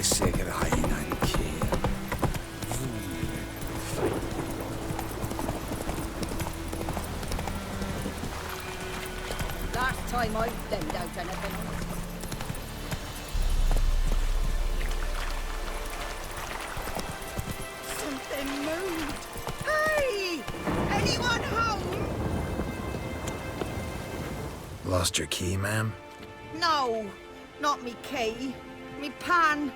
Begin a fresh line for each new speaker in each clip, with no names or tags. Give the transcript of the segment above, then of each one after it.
säkert hyenan key.
Last time I lend out anything. Something moved. Hey! Anyone home?
Lost your key, ma'am?
No, not me key. Me pan.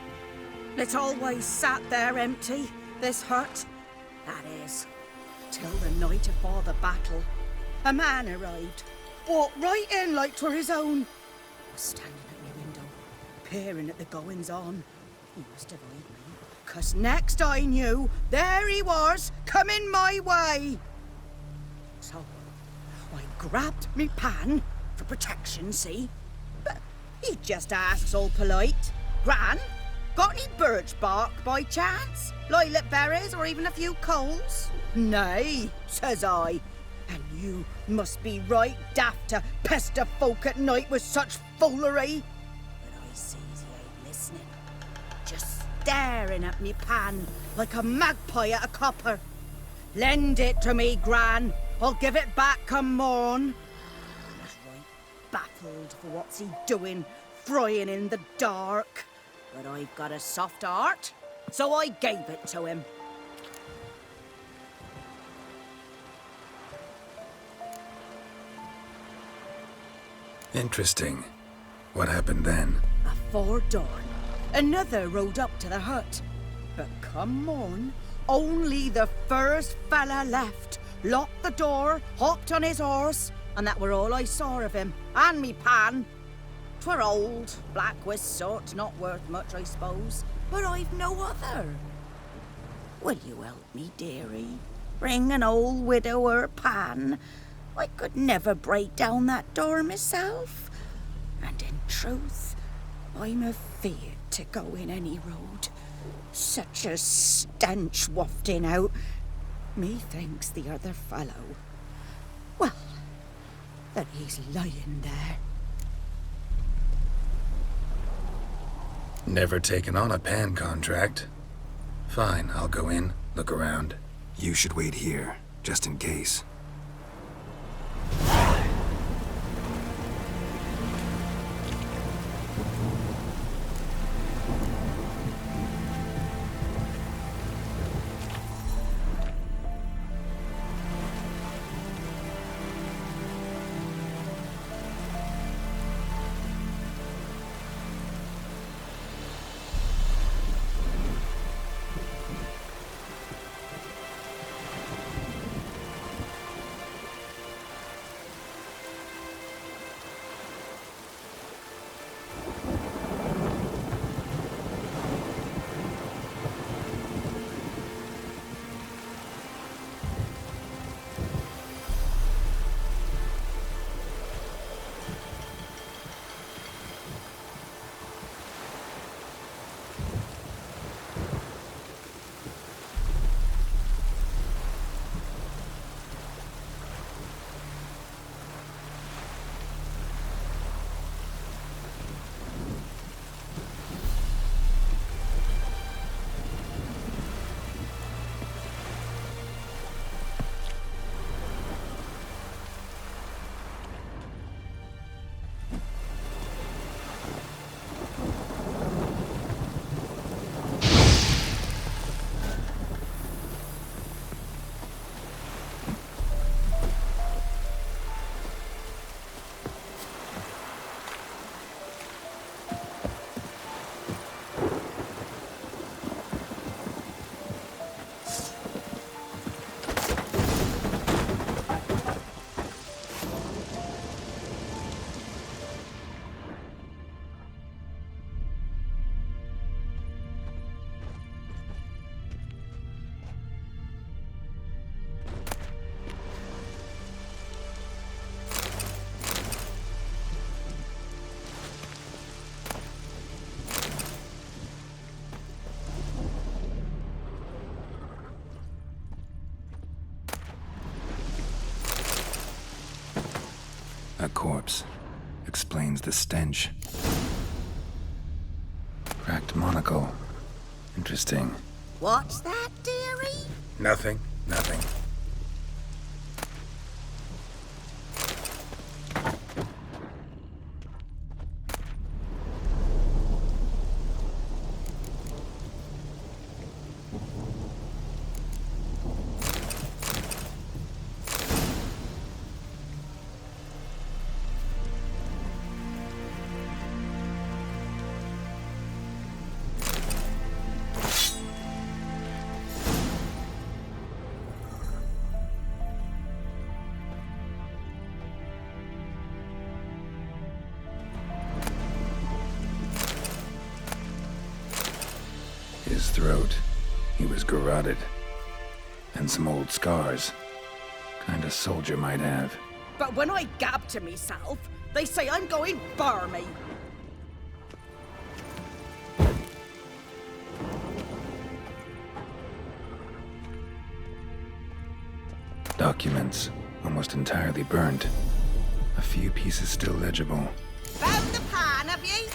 It's always sat there empty, this hut. That is, till the night afore the battle. A man arrived, walked right in like 'twere his own. Was standing at my window, peering at the goings-on. He must have eyed me, 'cause next I knew, there he was, coming my way. So, I grabbed me pan, for protection, see? But he just asks all polite, Gran, got any birch bark by chance? Lilac berries or even a few coals? Nay, says I. And you must be right daft to pester folk at night with such foolery. But I sees he ain't listening. Just staring at me pan like a magpie at a copper. Lend it to me, Gran. I'll give it back come morn. I was right baffled for what's he doing, frying in the dark. But I've got a soft heart, so I gave it to him.
Interesting. What happened then?
Afore dawn, another rode up to the hut. But come morn, only the first fella left, locked the door, hopped on his horse, and that were all I saw of him, and me pan. 'Twere old, black with soot, not worth much, I suppose, but I've no other. Will you help me, dearie? Bring an old widower pan. I could never break down that door myself. And in truth, I'm afeard to go in any road. Such a stench wafting out. Methinks the other fellow, well, that he's lying there.
Never taken on a pan contract. Fine, I'll go in, look around.
You should wait here, just in case. A corpse. Explains the stench. cracked monocle. Interesting.
What's that, dearie?
Nothing. Nothing.
His throat. He was garroted. And some old scars. Kind soldier might have.
But when I gab to myself, they say I'm going barmy.
Documents. Almost entirely burnt. A few pieces still legible.
Found the pan, have ye?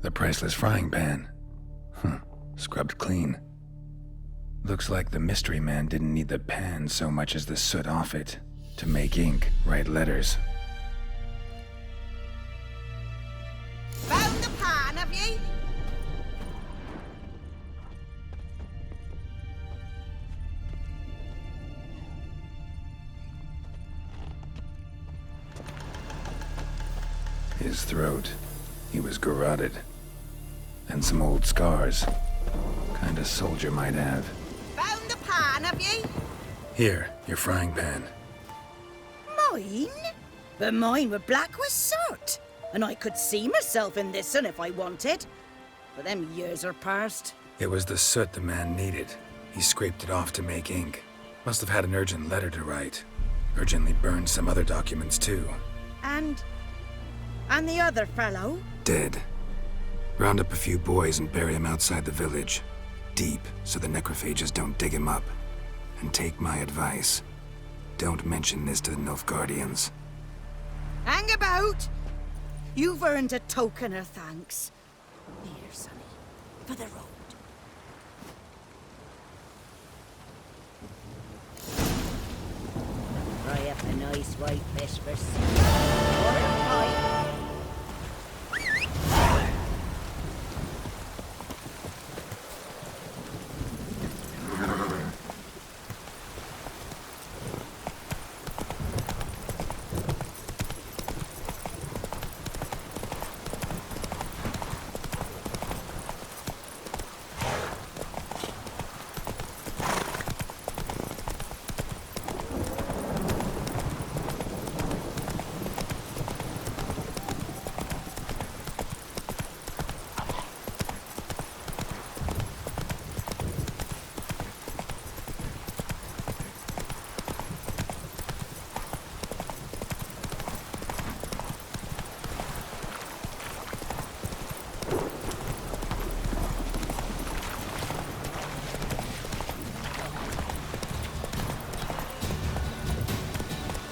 The priceless frying pan. Scrubbed clean. Looks like the mystery man didn't need the pan so much as the soot off it. To make ink, write letters.
Found the pan, have ye?
His throat. He was garroted. And some old scars. Kind soldier might have.
Found the pan, have ye?
Here, your frying pan.
Mine? But mine were black with soot. And I could see myself in this one if I wanted. But them years are past.
It was the soot the man needed. He scraped it off to make ink. Must have had an urgent letter to write. Urgently burned some other documents too.
And the other fellow?
Dead. Round up a few boys and bury him outside the village. Deep, so the necrophages don't dig him up. And take my advice. Don't mention this to the Nilfgaardians.
Hang about! You've earned a token of thanks. Here, sonny, for the road. Fry up a nice white fish for supper. Or a pie.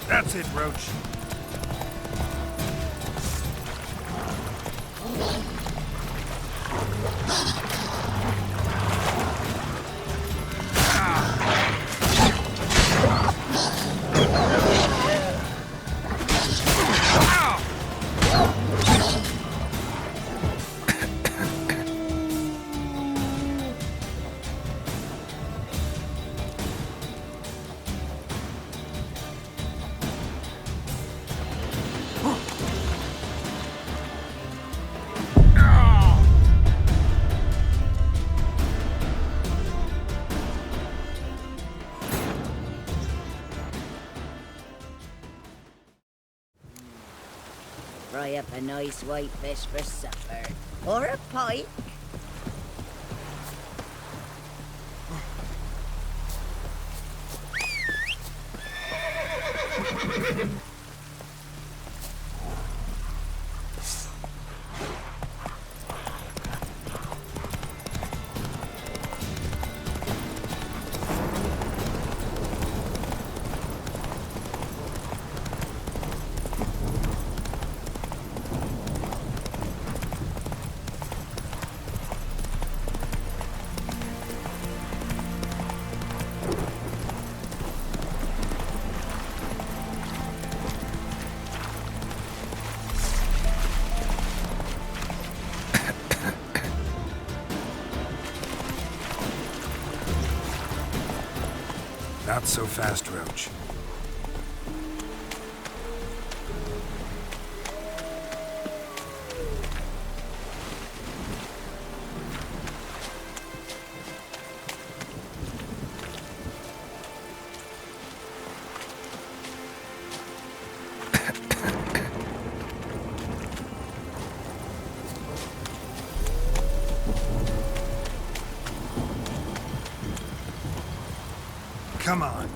That's it, Roach.
Fry up a nice white fish for supper. Or a pike.
Not so fast, Roach. Come on.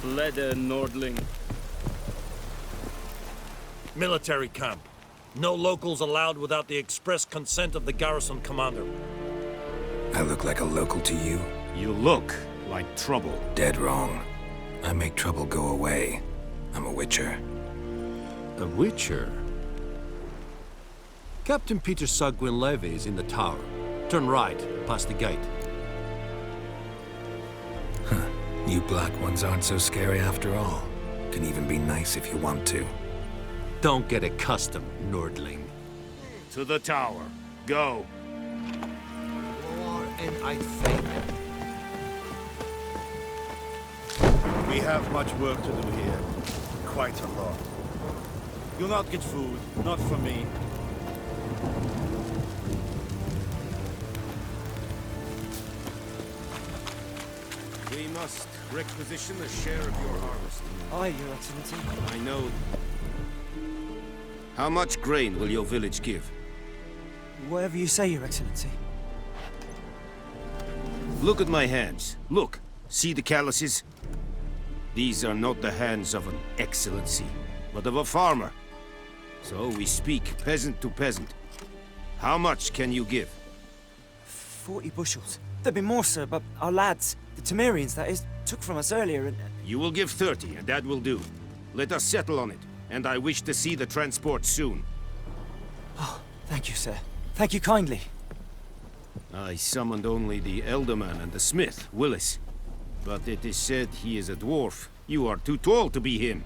Leder Nordling.
Military camp. No locals allowed without the express consent of the garrison commander.
I look like a local to you?
You look like trouble.
Dead wrong. I make trouble go away. I'm a witcher.
A witcher? Captain Peter Sagwin Levy is in the tower. Turn right, past the gate.
Huh. You black ones aren't so scary after all. Can even be nice if you want to.
Don't get accustomed, Nordling. To the tower. Go.
We have much work to do here. Quite a lot. You'll not get food, not from me.
We must requisition a share of your harvest.
Aye, Your Excellency.
I know. How much grain will your village give?
Whatever you say, Your Excellency.
Look at my hands. Look. See the calluses? These are not the hands of an excellency, but of a farmer. So we speak peasant to peasant. How much can you give?
40 bushels. There'd be more, sir, but our lads, the Temerians, that is, took from us earlier and...
You will give 30, and that will do. Let us settle on it, and I wish to see the transport soon.
Oh, thank you, sir. Thank you kindly.
I summoned only the Elderman and the smith, Willis. But it is said he is a dwarf. You are too tall to be him.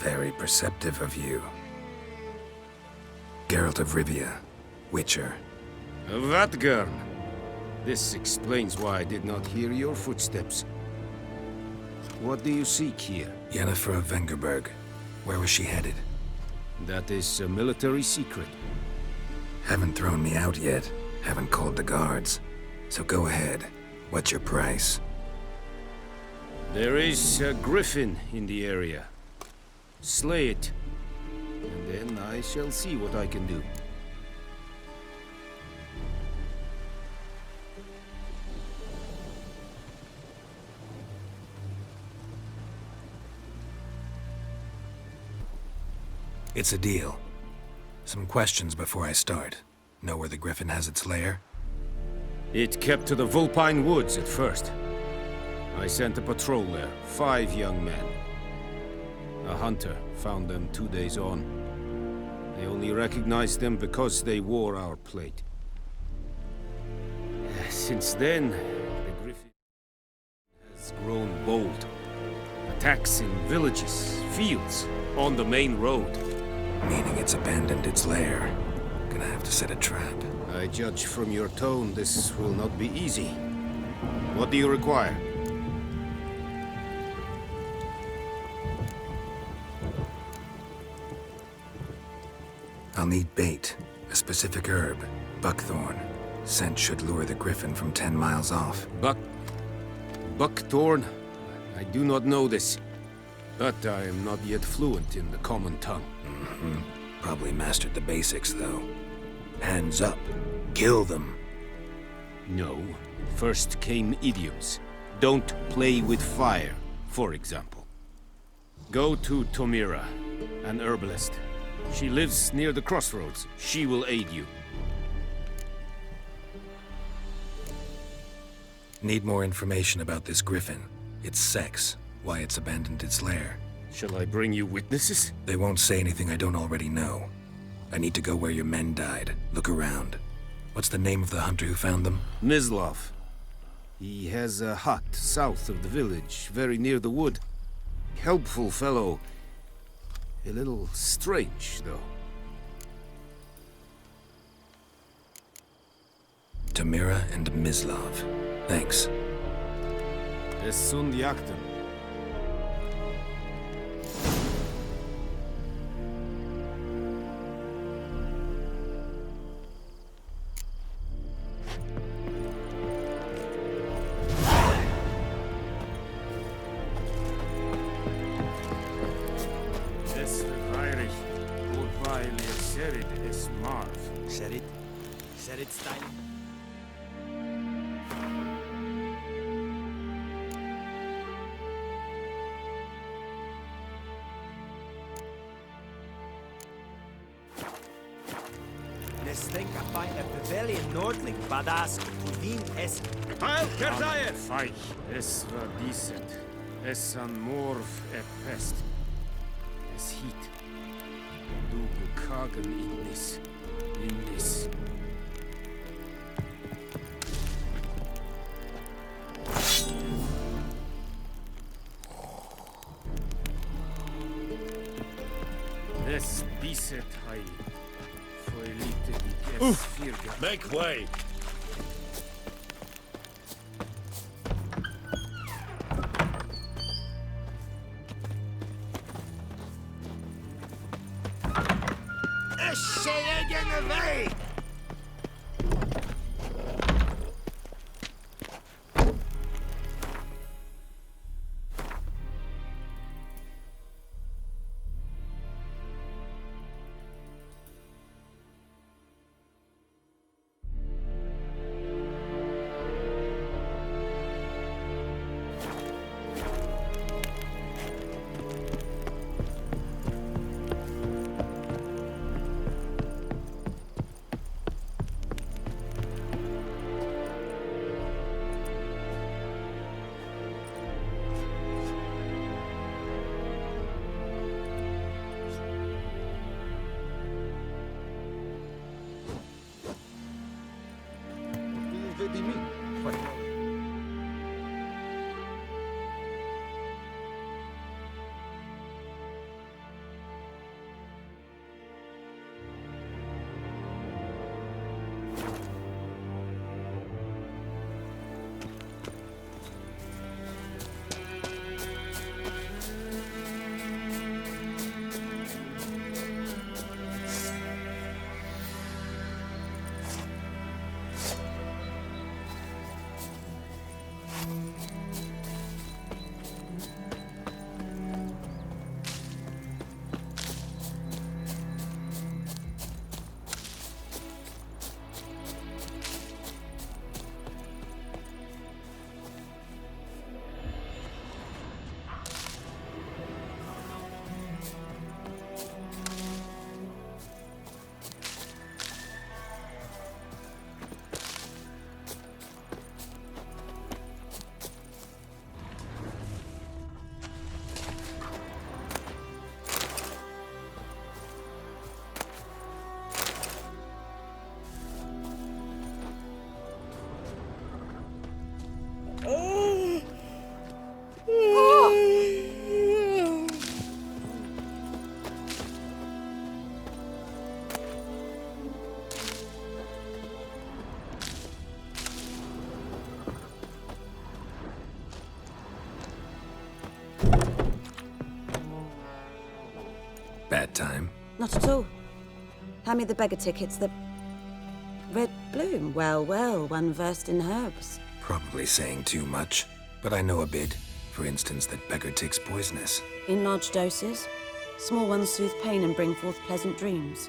Very perceptive of you. Geralt of Rivia, Witcher.
Vatgern! This explains why I did not hear your footsteps. What do you seek here?
Yennefer of Vengerberg. Where was she headed?
That is a military secret.
Haven't thrown me out yet. Haven't called the guards. So go ahead. What's your price?
There is a griffin in the area. Slay it, and then I shall see what I can do.
It's a deal. Some questions before I start. Know where the griffin has its lair?
It kept to the Vulpine Woods at first. I sent a patrol there, 5 young men. A hunter found them 2 days on. I only recognized them because they wore our plate. Since then, the griffin has grown bold. Attacks in villages, fields, on the main road.
Meaning it's abandoned its lair. Gonna have to set a trap.
I judge from your tone this will not be easy. What do you require?
I'll need bait, a specific herb, buckthorn. Scent should lure the griffin from 10 miles off.
Buckthorn? I do not know this, but I am not yet fluent in the common tongue.
Probably mastered the basics, though. Hands up. Kill them.
No. First came idioms. Don't play with fire, for example. Go to Tomira, an herbalist. She lives near the crossroads. She will aid you.
Need more information about this griffin. Its sex, why it's abandoned its lair.
Shall I bring you witnesses?
They won't say anything I don't already know. I need to go where your men died. Look around. What's the name of the hunter who found them?
Mislav. He has a hut south of the village, very near the wood. Helpful fellow. A little strange, though.
Tomira and Mislav. Thanks.
Es sunt jagten. Es Heinrich, urweil Serid es Marv.
Serid? Serid style? Nestenka by a Pavilion Nordling, Badass, Tulin es.
Heil Kerzayer! Feich, es war decent. Es an Morv pest. Es hit. Du kagen in this. In this. Es biset hai. Foelite die Virga.
Make way!
Bad time?
Not at all. Hand me the beggar tickets, the red bloom. Well, well, one versed in herbs.
Probably saying too much, but I know a bit. For instance, that beggar tick's poisonous.
In large doses. Small ones soothe pain and bring forth pleasant dreams.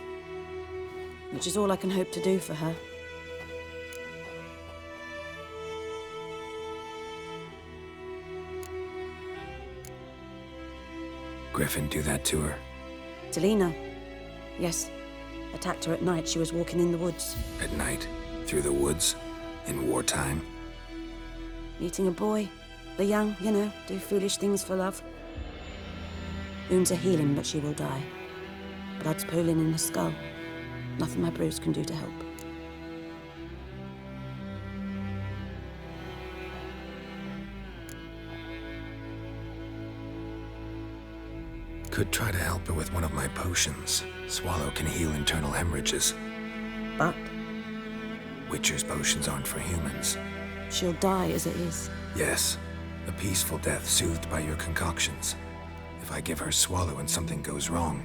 Which is all I can hope to do for her.
Griffin do that to her?
Delina. Yes. Attacked her at night. She was walking in the woods.
At night? Through the woods? In wartime?
Meeting a boy. The young, you know, do foolish things for love. Wounds are healing, but she will die. Blood's pooling in her skull. Nothing my brews can do to help.
Could try to help her with one of my potions. Swallow can heal internal hemorrhages.
But
Witcher's potions aren't for humans.
she'll die as it is.
Yes, a peaceful death soothed by your concoctions. If I give her Swallow and something goes wrong,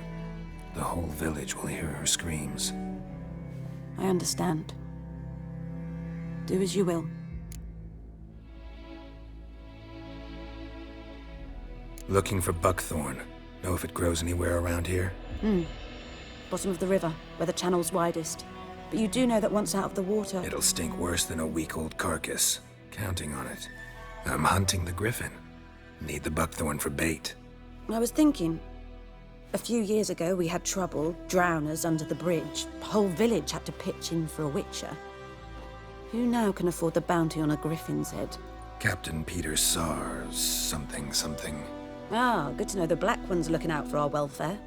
the whole village will hear her screams.
I understand. Do as you will.
Looking for buckthorn. Know if it grows anywhere around here?
Bottom of the river, where the channel's widest. But you do know that once out of the water...
It'll stink worse than a week-old carcass. Counting on it. I'm hunting the griffin. Need the buckthorn for bait.
I was thinking... A few years ago, we had trouble, drowners under the bridge. The whole village had to pitch in for a witcher. Who now can afford the bounty on a griffin's head?
Captain Peter Sars, something.
Ah, good to know the Black One's looking out for our welfare.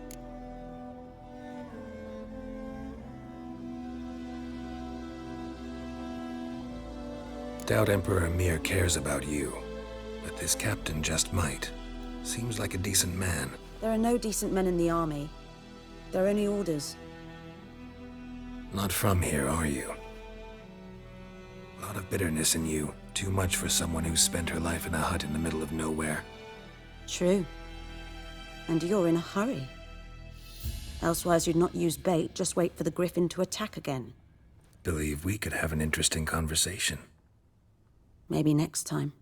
Doubt Emperor Emir cares about you. But this captain just might. Seems like a decent man.
There are no decent men in the army. There are only orders.
Not from here, are you? A lot of bitterness in you. Too much for someone who spent her life in a hut in the middle of nowhere.
True. And you're in a hurry. Elsewise you'd not use bait, just wait for the griffin to attack again.
Believe we could have an interesting conversation.
Maybe next time.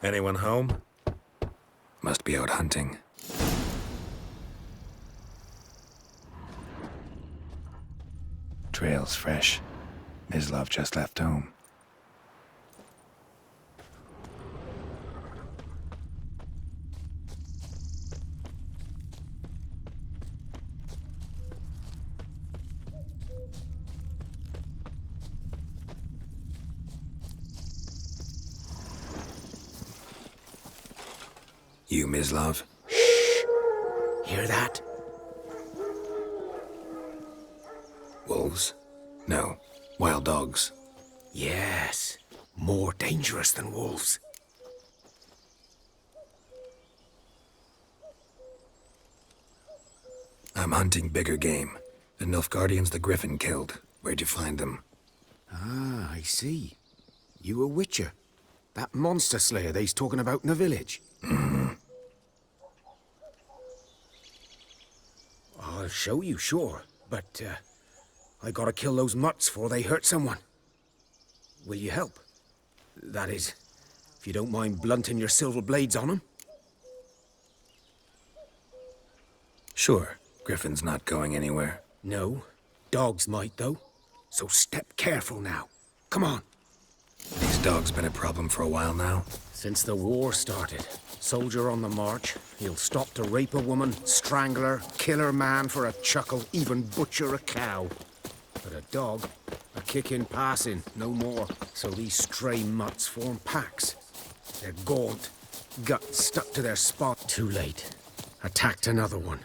Anyone home? Must be out hunting.
Trail's fresh. Mislav just left home.
You, Mislav?
Hear that?
Wolves? No. Wild dogs.
Yes. More dangerous than wolves.
I'm hunting bigger game. The Nilfgaardians the Griffin killed. Where'd you find them?
Ah, I see. You a witcher. That monster slayer they's talking about in the village. I'll show you, sure. But, I gotta kill those mutts before they hurt someone. Will you help? That is, if you don't mind blunting your silver blades on them.
Sure. Griffin's not going anywhere.
No. Dogs might, though. So step careful now. Come on.
These dogs been a problem for a while now?
Since the war started. Soldier on the march. He'll stop to rape a woman, strangle her, kill her man for a chuckle, even butcher a cow. But a dog, a kick in passing, no more. So these stray mutts form packs. They're gaunt, guts stuck to their spot. Too late. Attacked another one.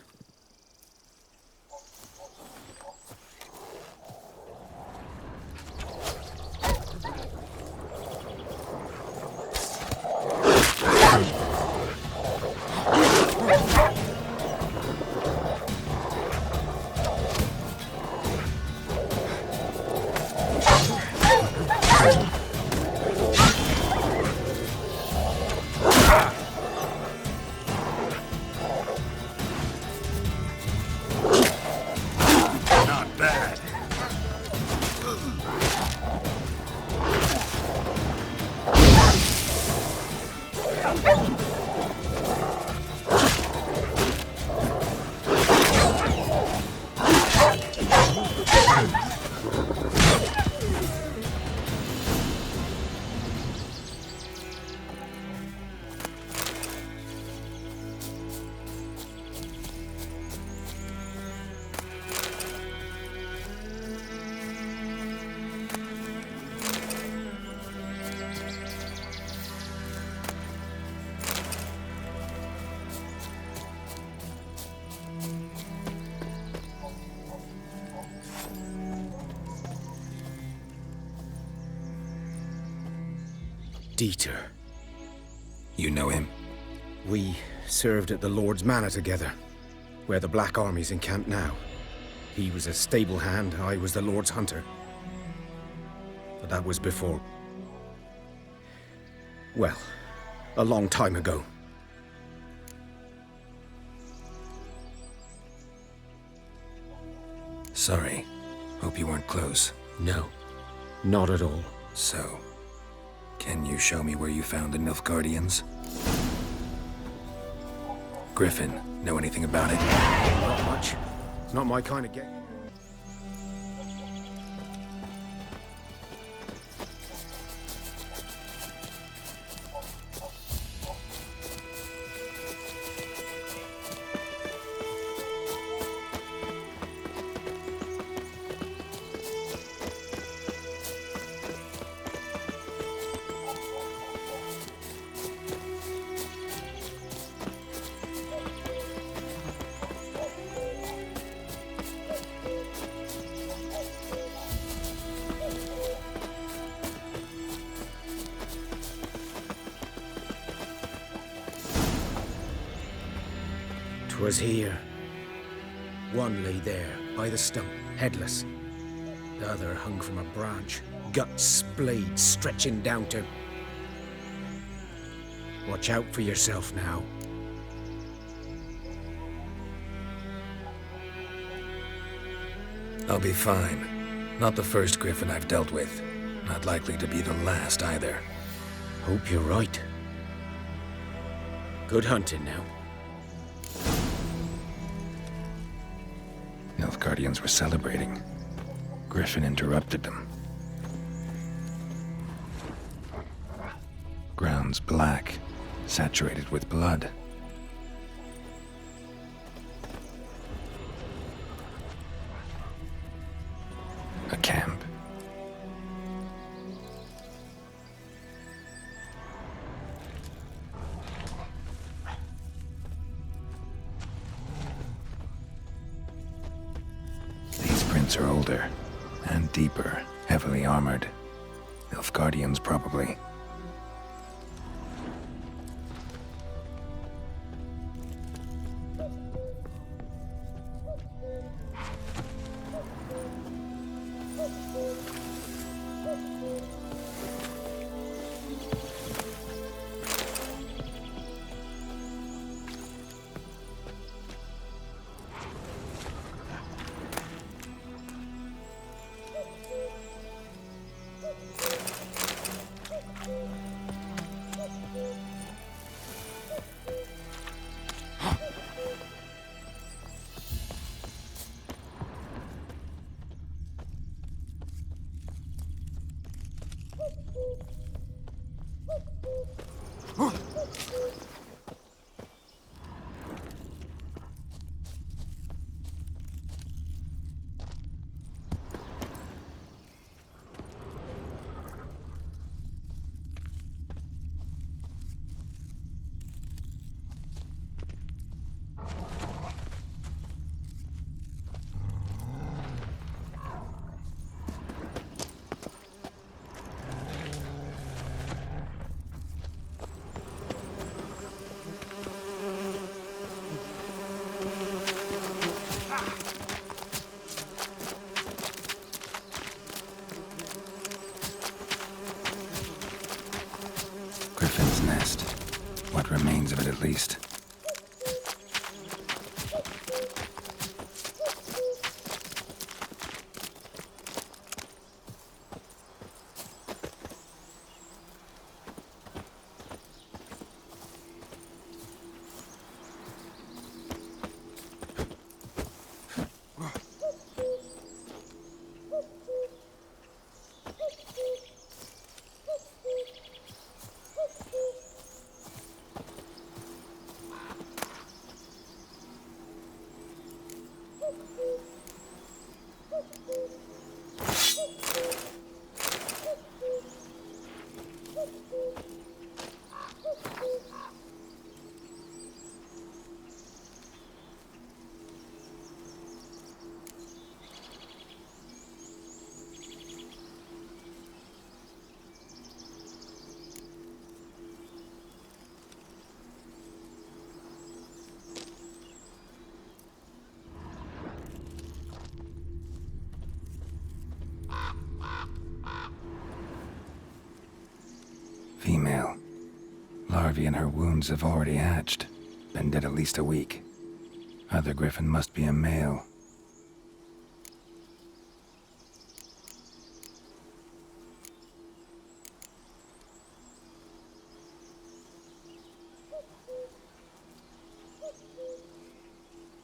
Dieter.
You know him?
We served at the Lord's Manor together, where the Black Army's encamped now. He was a stable hand, I was the Lord's hunter. But that was before... well, a long time ago.
Sorry. Hope you weren't close.
No, not at all.
So, can you show me where you found the Nilfgaardians? Griffin, know anything about it?
Not much. It's not my kind of game. Was here. One lay there, by the stump, headless. The other hung from a branch, guts, blades stretching down to... Watch out for yourself now.
I'll be fine. Not the first Griffin I've dealt with. Not likely to be the last either.
Hope you're right. Good hunting now.
Nilfgaardians were celebrating. Griffin interrupted them. Ground's black, saturated with blood. A camp. footprints are older and deeper, heavily armored. Nilfgaardians, probably. Griffin's nest. What remains of it, at least. Female. Larvae in her wounds have already hatched. Been dead at least a week. Other griffin must be a male.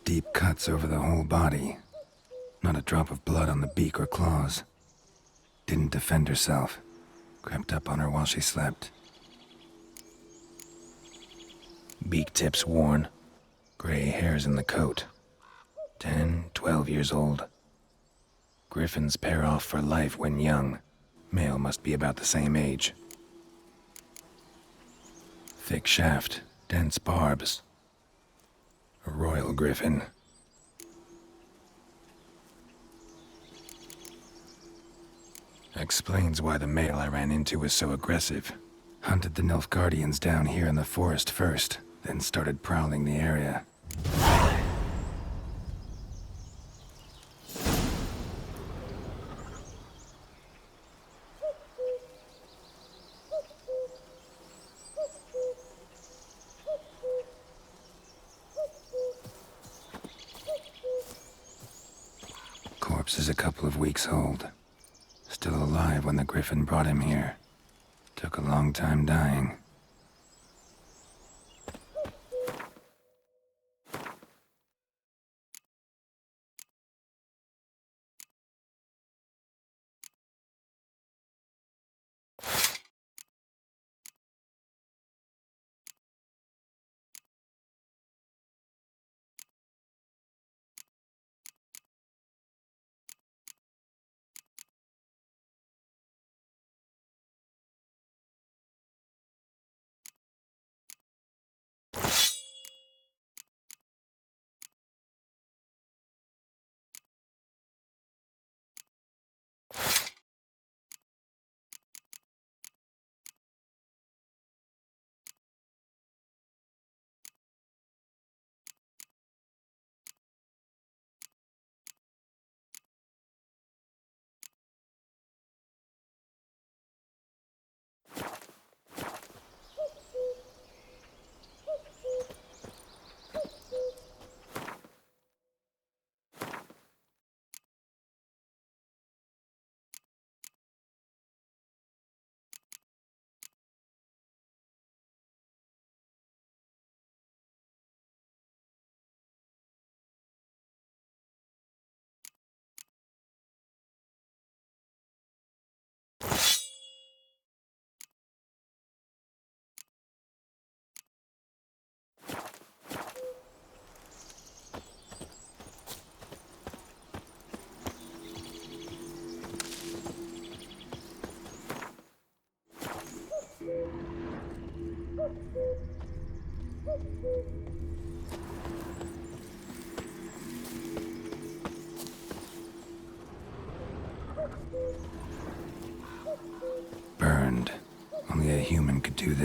Deep cuts over the whole body. Not a drop of blood on the beak or claws. Didn't defend herself. Crept up on her while she slept. Beak tips worn. Gray hairs in the coat. 10, 12 years old. Griffins pair off for life when young. Male must be about the same age. Thick shaft, dense barbs. A royal griffin. Explains why the male I ran into was so aggressive. Hunted the Nilfgaardians down here in the forest first, then started prowling the area. Corpse is a couple of weeks old. Still alive when the griffin brought him here. Took a long time dying.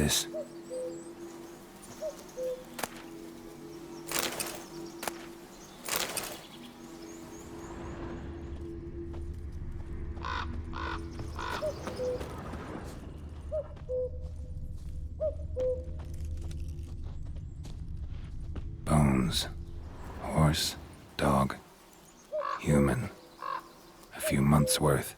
this. Bones. Horse, dog, human. A few months' worth.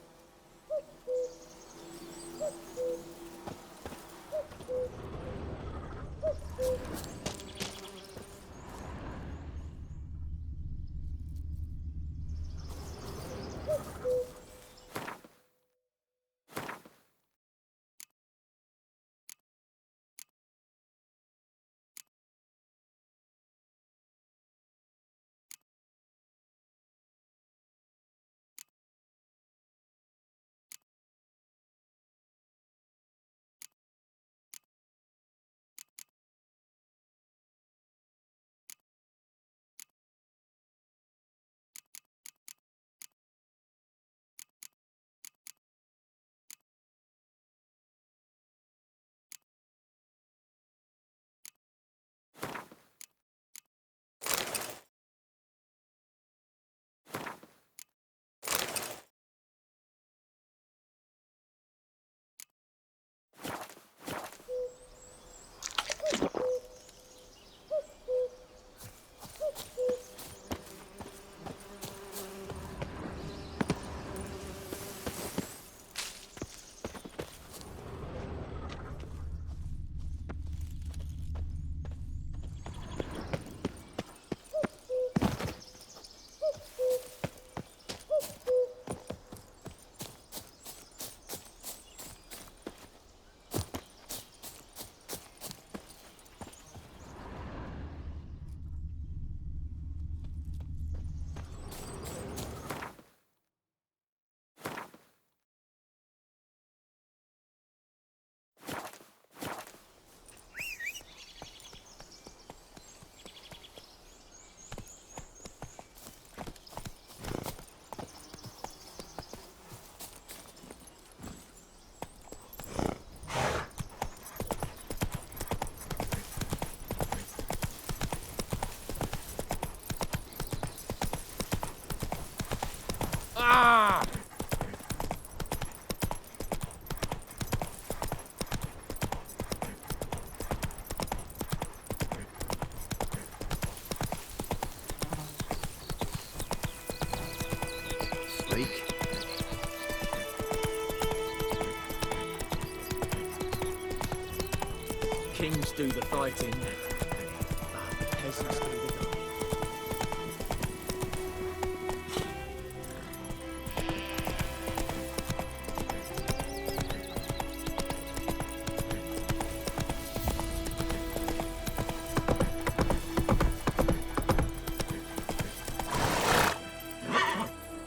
Kings do the fighting, the peasants do the guarding.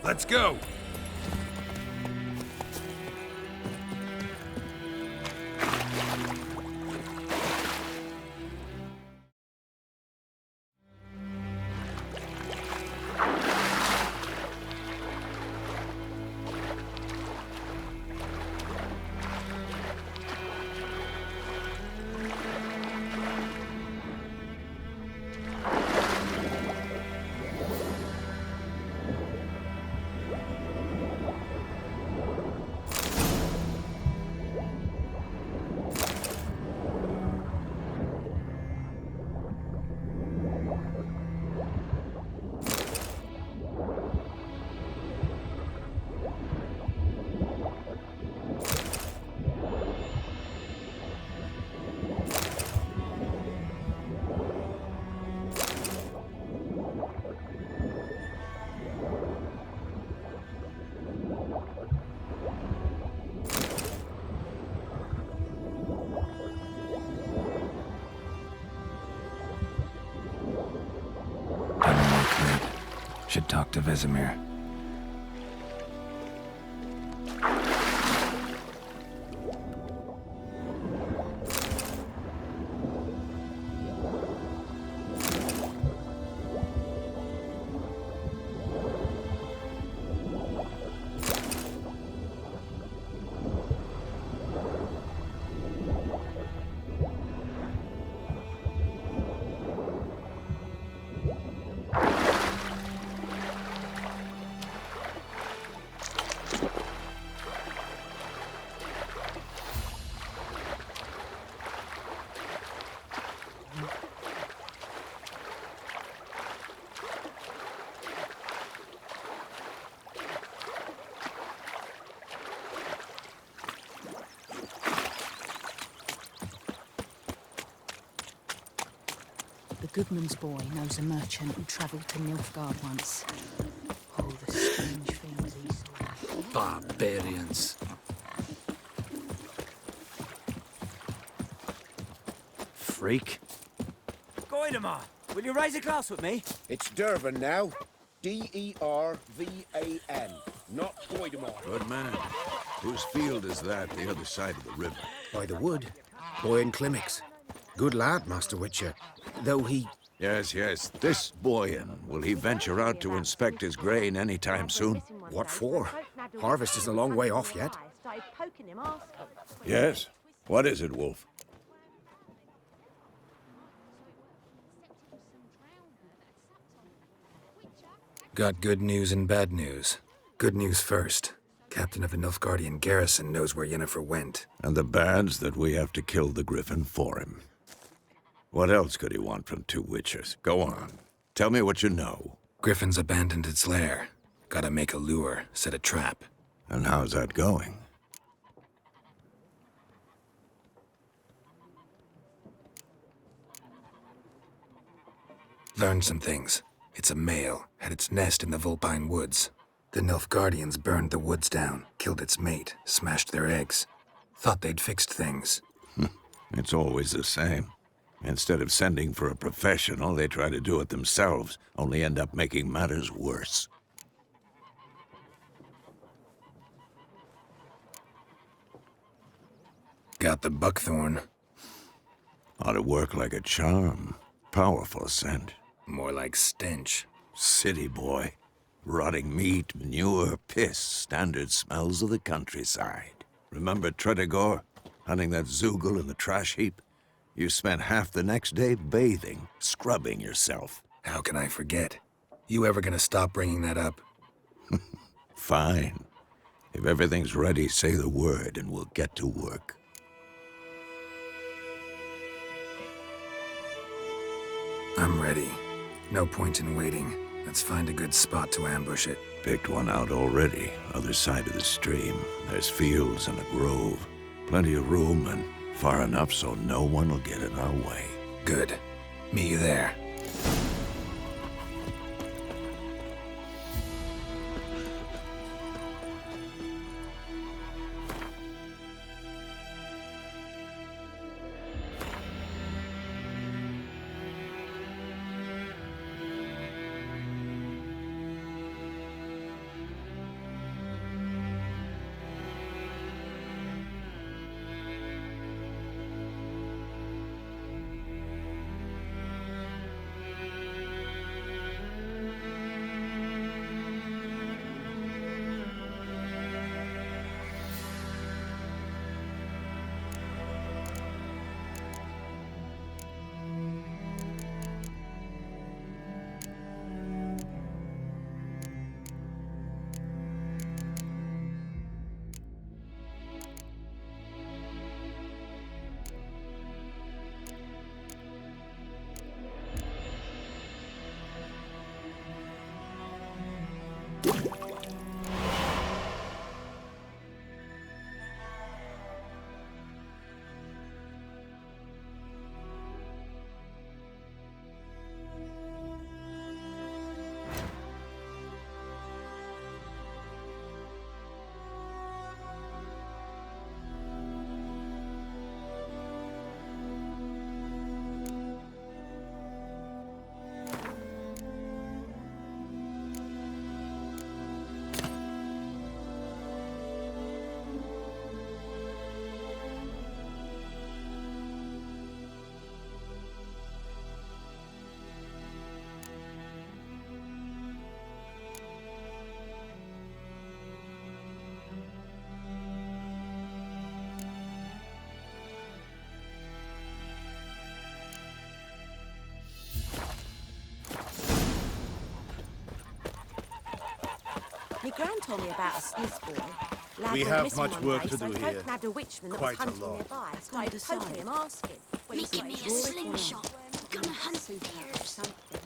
Let's go!
Should talk to Vesemir.
Goodman's boy knows a merchant who travelled to Nilfgaard once. Oh, the strange things he saw.
Barbarians. Freak.
Goidemar, will you raise a glass with me?
It's Dervan now. Dervan, not Goidemar.
Good man. Whose field is that, the other side of the river?
By the wood. Boyan Klimmix. Good lad, Master Witcher. Though he...
Yes, yes. This Boyan, will he venture out to inspect his grain any time soon?
What for? Harvest is a long way off yet.
Yes? What is it, Wolf?
Got good news and bad news. Good news first. Captain of the Nilfgaardian garrison knows where Yennefer went.
And the bad's that we have to kill the Griffin for him. What else could he want from two witchers? Go on. Tell me what you know.
Griffin's abandoned its lair. Gotta make a lure, set a trap.
And how's that going?
Learned some things. It's a male, had its nest in the Vulpine Woods. The Nilfgaardians burned the woods down, killed its mate, smashed their eggs. Thought they'd fixed things.
It's always the same. Instead of sending for a professional, they try to do it themselves, only end up making matters worse.
Got the buckthorn.
Ought to work like a charm. Powerful scent.
More like stench.
City boy. Rotting meat, manure, piss, standard smells of the countryside. Remember Tretogor? Hunting that Zoogle in the trash heap? You spent half the next day bathing, scrubbing yourself.
How can I forget? You ever gonna stop bringing that up?
Fine. If everything's ready, say the word and we'll get to work.
I'm ready. No point in waiting. Let's find a good spot to ambush it.
Picked one out already, other side of the stream. There's fields and a grove. Plenty of room and far enough so no one will get in our way.
Good. Meet you there.
My gran told me about a Smith boy. Lad
We
went
have
missing
much
one
work
day,
to
so
do
folk
here.
nabbed a witchman that
Quite
was
a
hunting
lot.
nearby. Started poking him, asking.
Give me a slingshot. I'm gonna hunt here.